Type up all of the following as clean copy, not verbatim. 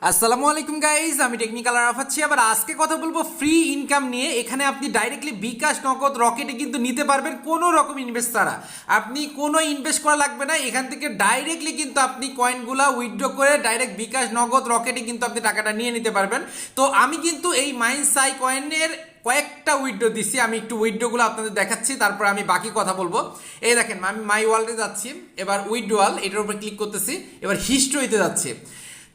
আসসালামু আলাইকুম গাইজ, আমি টেকনিক্যাল আরাফাত আবার আজকে কথা বলবো ফ্রি ইনকাম নিয়ে। এখানে আপনি ডাইরেক্টলি বিকাশ, নগদ, রকেটে কিন্তু নিতে পারবেন কোনো রকম ইনভেস্ট ছাড়া। আপনি কোনো ইনভেস্ট করা লাগবে না, এখান থেকে ডাইরেক্টলি কিন্তু আপনি কয়েনগুলা উইথড্র করে ডাইরেক্ট বিকাশ, নগদ, রকেটে কিন্তু আপনি টাকাটা নিয়ে নিতে পারবেন। তো আমি কিন্তু এই মাইনসাই কয়েনের কয়েকটা উইথড্র দিচ্ছি, আমি একটু উইথড্রগুলো আপনাদের দেখাচ্ছি, তারপর আমি বাকি কথা বলবো। এই দেখেন, আমি মাই ওয়ালেটে যাচ্ছি, এবার উইথড্রয়াল এটার উপর ক্লিক করতেছি, এবার হিস্ট্রিতে যাচ্ছি।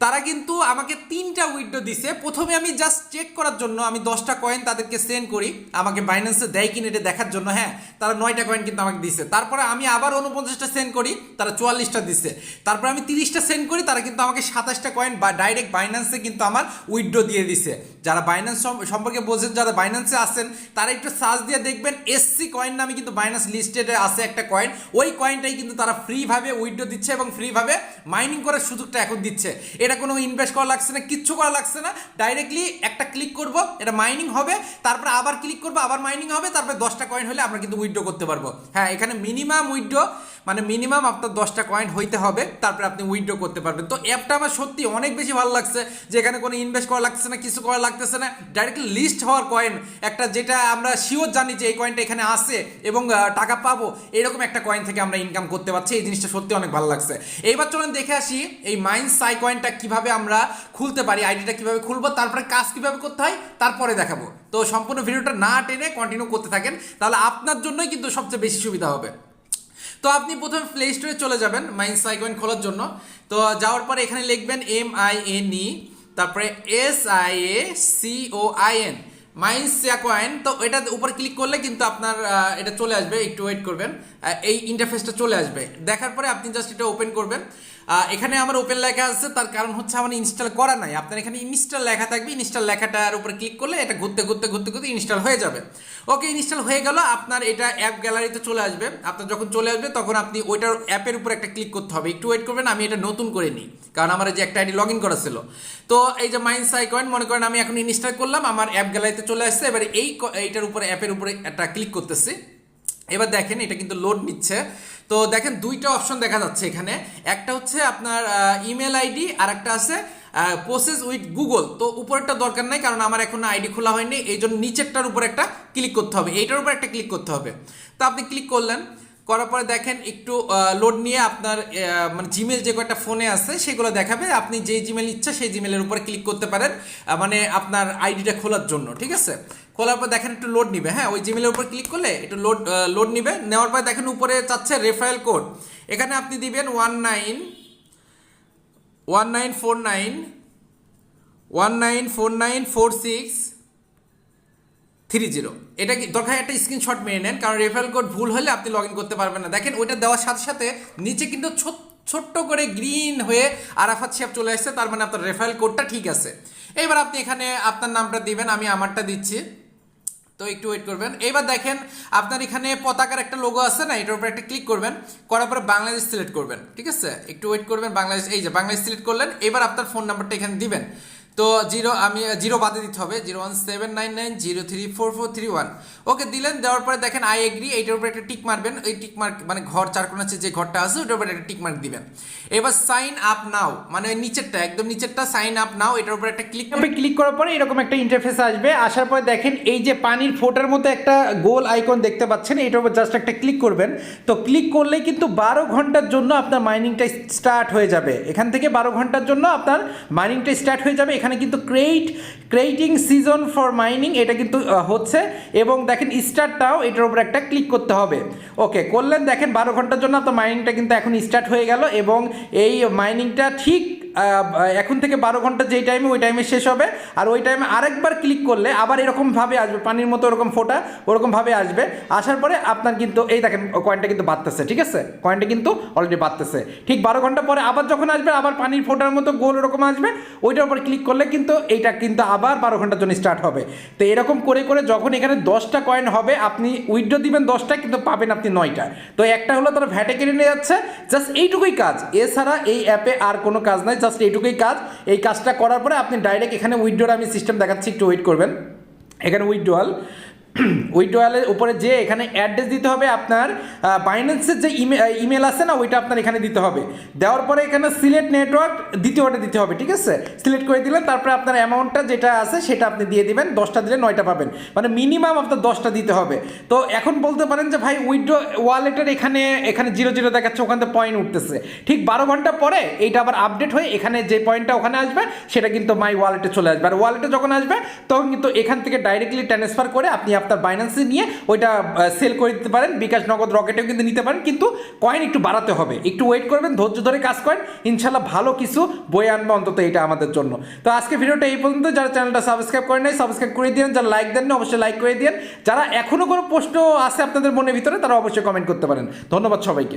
তারা কিন্তু আমাকে 3টা উইথড্র দিছে। প্রথমে আমি জাস্ট চেক করার জন্য আমি 10টা কয়েন তাদেরকে সেন্ড করি, আমাকে বাইন্যান্সে দেয় কিনা এটা দেখার জন্য। হ্যাঁ, তারা 9টা কয়েন কিন্তু আমাকে দিছে। তারপরে আমি আবার 49টা সেন্ড করি, তারা 44টা দিছে। তারপরে আমি 30টা সেন্ড করি, তারা কিন্তু আমাকে 27টা কয়েন বা ডাইরেক্ট বাইন্যান্সে কিন্তু আমার উইথড্র দিয়ে দিছে। যারা বাইন্যান্স সম্পর্কে বোঝেন, যারা বাইন্যান্সে আসেন, তারা একটু সার্চ দিয়ে দেখবেন এসসি কয়েন নামে কিন্তু বাইন্যান্স লিস্টেডে আছে একটা কয়েন। ওই কয়েনটাই কিন্তু তারা ফ্রিভাবে উইথড্র দিচ্ছে এবং ফ্রিভাবে মাইনিং করার সুযোগটা এখন দিচ্ছে। এটা কোনো ইনভেস্ট করা লাগছে না, কিচ্ছু করা লাগছে না, ডাইরেক্টলি একটা ক্লিক করব, এটা মাইনিং হবে, তারপরে আবার ক্লিক করবো, আবার মাইনিং হবে, তারপরে 10টা কয়েন হলে আমরা কিন্তু উইথড্র করতে পারবো। হ্যাঁ, এখানে মিনিমাম উইথড্র মানে মিনিমাম আপনার 10টা কয়েন হইতে হবে, তারপরে আপনি উইথড্র করতে পারবেন। তো অ্যাপটা আমার সত্যি অনেক বেশি ভালো লাগছে, যে এখানে কোনো ইনভেস্ট করা লাগছে না, কিছু করা লাগতেছে না, ডাইরেক্টলি লিস্ট হওয়ার কয়েন একটা, যেটা আমরা শিওর জানি যে এই কয়েনটা এখানে আসে এবং টাকা পাবো, এরকম একটা কয়েন থেকে আমরা ইনকাম করতে পারছি। এই জিনিসটা সত্যি অনেক ভালো লাগছে। এইবার চলেন দেখে আসি এই মাইনসাই কয়েনটা কিভাবে আমরা খুলতে পারি, আইডিটা কিভাবে খুলবো, তারপরে কাজ কিভাবে করতে হয় তারপরে দেখাবো। তো সম্পূর্ণ ভিডিওটা না টেনে কন্টিনিউ করতে থাকেন, তাহলে আপনার জন্যই কিন্তু সবচেয়ে বেশি সুবিধা হবে। তো আপনি প্রথমে প্লে স্টোরে চলে যাবেন মাইনসাই কয়েন খোলার জন্য। তো যাওয়ার পরে এখানে লিখবেন MINE, তারপরে SIACOIN, সিয়াকয়েন। তো এটার উপর ক্লিক করলে কিন্তু আপনার এটা চলে আসবে, একটু ওয়েট করবেন, এই ইন্টারফেসটা চলে আসবে। দেখার পরে আপনি জাস্ট এটা ওপেন করবেন। এখানে আমার ওপেন লেখা আছে, তার কারণ হচ্ছে আমার ইনস্টল করা নাই। আপনার এখানে ইনস্টল লেখা থাকবে, ইনস্টল লেখাটার উপরে ক্লিক করলে এটা ঘুরতে ঘুরতে ঘুরতে ঘুরতে ইনস্টল হয়ে যাবে। ওকে, ইনস্টল হয়ে গেল, আপনার এটা অ্যাপ গ্যালারিতে চলে আসবে। আপনার যখন চলে আসবে তখন আপনি ওইটার অ্যাপের উপর একটা ক্লিক করতে হবে, একটু ওয়েট করবেন, আমি এটা নতুন করে নিই, কারণ আমার যে একটা আইডি লগ ইন করা ছিল। তো এই যে মাইনসাই কয়েন মনে করেন আমি এখন ইনস্টল করলাম, আমার অ্যাপ গ্যালারিতে চলে আসছে। এবারে এইটার উপরে অ্যাপের উপরে একটা ক্লিক করতেছি। এবার দেখেন এটা কিন্তু লোড নিচ্ছে। তো দেখেন 2টা অপশন দেখা যাচ্ছে এখানে, একটা হচ্ছে আপনার ইমেল আইডি, আর একটা আছে প্রসেস উইথ গুগল। তো উপরেরটা দরকার নাই, কারণ আমার এখন আইডি খোলা হয়নি, এই জন্য নিচেরটার উপর একটা ক্লিক করতে হবে, এইটার উপর একটা ক্লিক করতে হবে। তো আপনি ক্লিক করলেন, করার পরে দেখেন একটু লোড নিয়ে আপনার মানে জিমেল যে কয়েকটা ফোনে আছে সেগুলো দেখাবে। আপনি যে জিমেল ইচ্ছা সেই জিমেলের উপরে ক্লিক করতে পারেন, মানে আপনার আইডিটা খোলার জন্য। ঠিক আছে, খোলার পর দেখেন একটু লোড নিবে। হ্যাঁ, ওই জিমেলের উপর ক্লিক করলে একটু লোড নিবে। নেওয়ার পর দেখেন উপরে চাচ্ছে রেফারেল কোড, এখানে আপনি দিবেন 19494630। এটা কি দরকার, একটা স্ক্রিনশট মেরে নেন, কারণ রেফারেল কোড ভুল হলে আপনি লগ ইন করতে পারবেন না। দেখেন ওইটা দেওয়ার সাথে সাথে নিচে কিন্তু ছোট্ট করে গ্রিন হয়ে আরাফাত শিহাব চলে আসছে, তার মানে আপনার রেফারেল কোডটা ঠিক আছে। এবার আপনি এখানে আপনার নামটা দিবেন, আমি আমারটা দিচ্ছি। তো একটু ওয়েট করবেন। এবার দেখেন আপনার এখানে পতাকার একটা লোগো আছে না, এটার উপর একটা ক্লিক করবেন, করার পরে বাংলাদেশ সিলেক্ট করবেন। ঠিক আছে, একটু ওয়েট করবেন, বাংলাদেশ, এই যে বাংলাদেশ সিলেক্ট করলেন। এবার আপনার ফোন নাম্বারটা এখানে দিবেন। তো আমি জিরো বাদে দিতে হবে, 01799034431। ওকে দিলেন, দেওয়ার পরে দেখেন আই এগ্রি, এইটার উপরে একটা টিক মারবেন। ওই টিক মার্ক মানে ঘর চারকোনা আছে যে ঘরটা আছে ওইটার উপরে একটা টিক মার্ক দিবেন। এবার সাইন আপ নাও, মানে নিচেরটা একদম নিচেরটা সাইন আপ নাও, এটার উপরে একটা ক্লিক করার পরে এরকম একটা ইন্টারফেস আসবে। আসার পরে দেখেন এই যে পানির ফোঁটার মতো একটা গোল আইকন দেখতে পাচ্ছেন, এটার উপর জাস্ট একটা ক্লিক করবেন। তো ক্লিক করলেই কিন্তু 12 ঘন্টার জন্য আপনার মাইনিংটা স্টার্ট হয়ে যাবে। এখান থেকে 12 ঘন্টার জন্য আপনার মাইনিংটা স্টার্ট হয়ে যাবে। এখানে কিন্তু ক্রিয়েটিং সিজন ফর মাইনিং এটা কিন্তু হচ্ছে, এবং দেখেন স্টার্টটাও এটার উপর একটা ক্লিক করতে হবে। ওকে করলেন, দেখেন 12 ঘন্টার জন্য আপনার মাইনিংটা কিন্তু এখন স্টার্ট হয়ে গেল, এবং এই মাইনিংটা ঠিক এখন থেকে 12 ঘন্টা যেই টাইমে ওই টাইমে শেষ হবে। আর ওই টাইমে আরেকবার ক্লিক করলে আবার এরকমভাবে আসবে, পানির মতো ওরকম ফোঁটা ওরকমভাবে আসবে। আসার পরে আপনার কিন্তু এই দেখেন কয়েনটা কিন্তু বাড়তেছে। ঠিক আছে, কয়েনটা কিন্তু অলরেডি বাড়তেছে। ঠিক 12 ঘন্টা পরে আবার যখন আসবে, আবার পানির ফোঁটার মতো গোল ওরকম আসবে, ওইটার উপর ক্লিক করলে কিন্তু এইটা কিন্তু আবার 12 ঘন্টার জন্য স্টার্ট হবে। তো এরকম করে করে যখন এখানে 10টা কয়েন হবে, আপনি উইথড্র দিবেন 10টা, কিন্তু পাবেন আপনি 9টা। তো একটা হলো তারা ভ্যাটে কেটে নিয়ে যাচ্ছে, জাস্ট এইটুকুই কাজ, এছাড়া এই অ্যাপে আর কোনো কাজ নাই, জাস্ট এইটুকুই কাজ। এই কাজটা করার পরে আপনি ডাইরেক্ট এখানে উইথড্রর আমি সিস্টেম দেখাচ্ছি, একটু ওয়েট করবেন। এখানে উইথড্রয়াল উইথড্রয়ালের উপরে যে এখানে অ্যাড্রেস দিতে হবে আপনার বাইন্যান্সের যে ইমেল আছে না ওইটা আপনার এখানে দিতে হবে। দেওয়ার পরে এখানে সিলেক্ট নেটওয়ার্ক দ্বিতীয়টা দিতে হবে, ঠিক আছে? সিলেক্ট করে দিলেন, তারপরে আপনার অ্যামাউন্টটা যেটা আছে সেটা আপনি দিয়ে দিবেন। 10টা দিলে 9টা পাবেন, মানে মিনিমাম আপনার 10টা দিতে হবে। তো এখন বলতে পারেন যে ভাই উইথড্র ওয়ালেটের এখানে 0 দেখাচ্ছে, ওখান থেকে পয়েন্ট উঠতেছে। ঠিক 12 ঘন্টা পরে এইটা আবার আপডেট হয়ে এখানে যে পয়েন্টটা ওখানে আসবে সেটা কিন্তু মাই ওয়ালেটে চলে আসবে। আর ওয়ালেটে যখন আসবে তখন কিন্তু এখান থেকে ডাইরেক্টলি ট্রান্সফার করে আপনি আপনার বাইন্যান্সে নিয়ে ওইটা সেল করে দিতে পারেন। বিকাশ নগদ রকেটেও কিন্তু নিতে পারেন, কিন্তু কয়েন একটু বাড়াতে হবে, একটু ওয়েট করবেন, ধৈর্য ধরে কাজ করেন, ইনশাল্লাহ ভালো কিছু বয়ে আনবে অন্তত এটা আমাদের জন্য। তো আজকে ভিডিওটা এই পর্যন্ত। যারা চ্যানেলটা সাবস্ক্রাইব করেন নাই সাবস্ক্রাইব করে দিন, যারা লাইক দেন না অবশ্যই লাইক করে দিন। যারা এখনো কোনো প্রশ্ন আছে আপনাদের মনের ভিতরে তারা অবশ্যই কমেন্ট করতে পারেন। ধন্যবাদ সবাইকে।